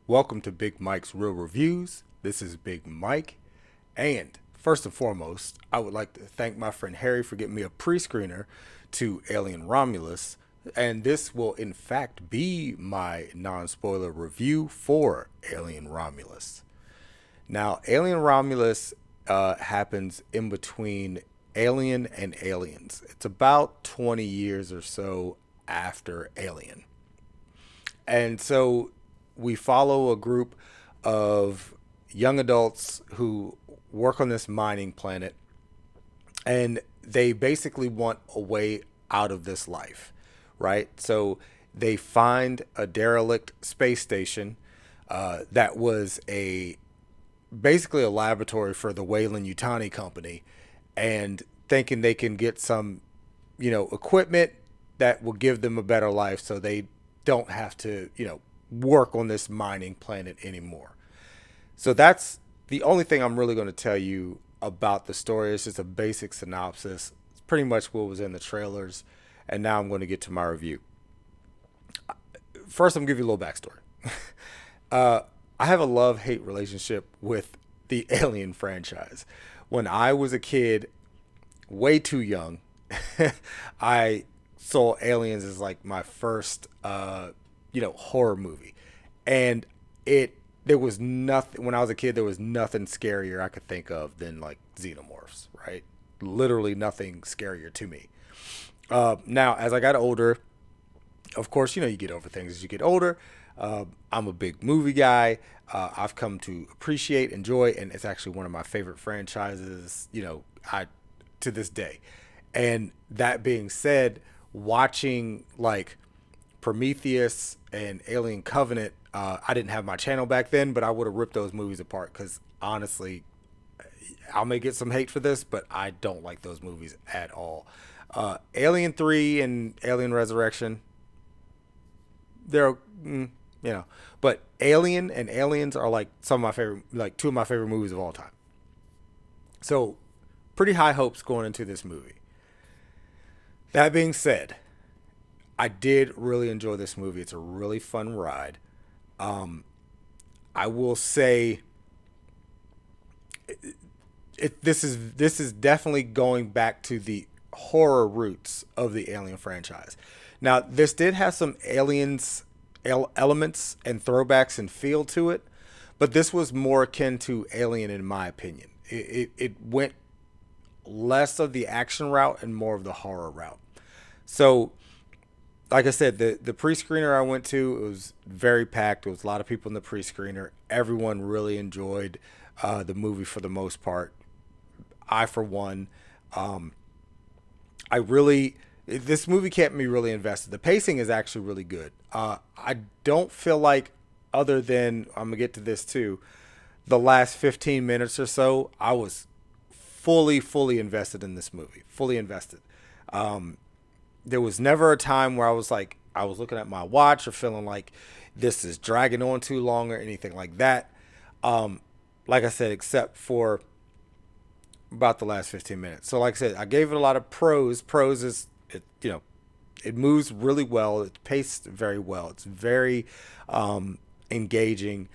Welcome to Big Mike's Real Reviews. This is Big Mike. And first and foremost, I would like to thank my friend Harry for getting me a pre-screener to Alien Romulus. And this will, in fact, be my non-spoiler review for Alien Romulus. Now, Alien Romulus happens in between Alien and Aliens. It's about 20 years or so after Alien. And so we follow a group of young adults who work on this mining planet, and they basically want a way out of this life, right? So they find a derelict space station that was a basically a laboratory for the Weyland-Yutani company, and thinking they can get some, equipment that will give them a better life so they don't have to, work on this mining planet anymore. So that's the only thing I'm really going to tell you about the story. It's just a basic synopsis. It's pretty much what was in the trailers. And now I'm going to get to my review. First, I'm going to give you a little backstory. I have a love-hate relationship with the Alien franchise. When I was a kid, way too young, I saw Aliens as like my first horror movie. And there was nothing, when I was a kid, there was nothing scarier I could think of than like xenomorphs, right? Literally nothing scarier to me. Now, as I got older, of course, you get over things as you get older. I'm a big movie guy. I've come to appreciate, enjoy, and it's actually one of my favorite franchises, to this day. And that being said, watching like Prometheus and Alien Covenant, I didn't have my channel back then, but I would have ripped those movies apart because honestly, I may get some hate for this, but I don't like those movies at all. Alien 3 and Alien Resurrection, they're, but Alien and Aliens are like some of my favorite, like two of my favorite movies of all time. So pretty high hopes going into this movie. That being said, I did really enjoy this movie. It's a really fun ride. I will say this is definitely going back to the horror roots of the Alien franchise. Now, this did have some Aliens elements and throwbacks and feel to it, but this was more akin to Alien in my opinion. It went less of the action route and more of the horror route. So, like I said, the pre-screener I went to, it was very packed. There was a lot of people in the pre-screener. Everyone really enjoyed the movie for the most part. I, for one, this movie kept me really invested. The pacing is actually really good. I don't feel like, other than, I'm going to get to this too, the last 15 minutes or so, I was fully invested in this movie. Fully invested. There was never a time where I was looking at my watch or feeling like this is dragging on too long or anything like that. Like I said, except for about the last 15 minutes. So like I said, I gave it a lot of pros. Pros is, it moves really well. It's paced very well. It's very engaging.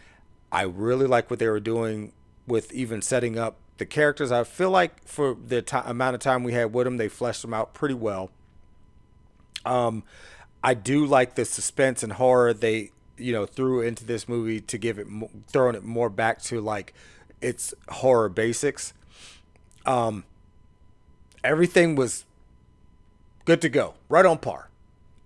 I really like what they were doing with even setting up the characters. I feel like for the amount of time we had with them, they fleshed them out pretty well. I do like the suspense and horror they, threw into this movie to give it, throwing it more back to like its horror basics. Everything was good to go, right on par,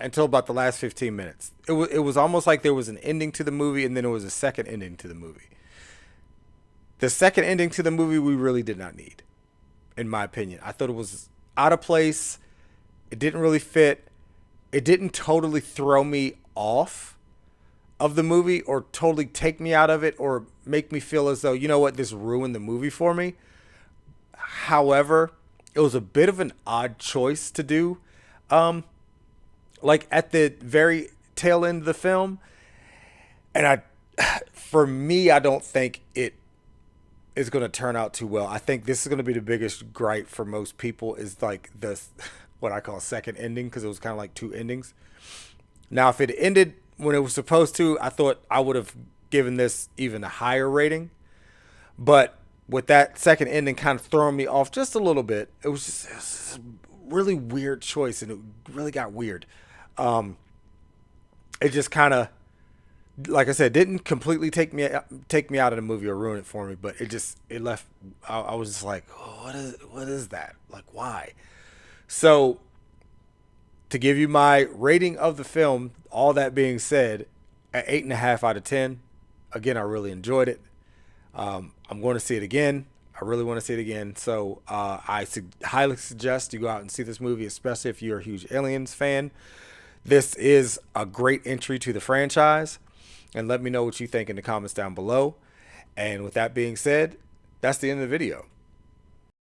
until about the last 15 minutes. It was almost like there was an ending to the movie, and then there was a second ending to the movie. The second ending to the movie we really did not need, in my opinion. I thought it was out of place. It didn't really fit. It didn't totally throw me off of the movie or totally take me out of it or make me feel as though, this ruined the movie for me. However, it was a bit of an odd choice to do. Like at the very tail end of the film. And for me, I don't think it is going to turn out too well. I think this is going to be the biggest gripe for most people, is like what I call second ending, because it was kind of like two endings. Now, if it ended when it was supposed to, I thought I would have given this even a higher rating. But with that second ending kind of throwing me off just a little bit, it was just a really weird choice, and it really got weird. It just kind of, like I said, didn't completely take me out of the movie or ruin it for me, but it left. I was just like, oh, what is that? Like, why? So, to give you my rating of the film, all that being said, at 8.5 out of 10. Again, I really enjoyed it. I'm going to see it again. I really want to see it again. So highly suggest you go out and see this movie, especially if you're a huge Aliens fan. This is a great entry to the franchise. And let me know what you think in the comments down below. And with that being said, that's the end of the video.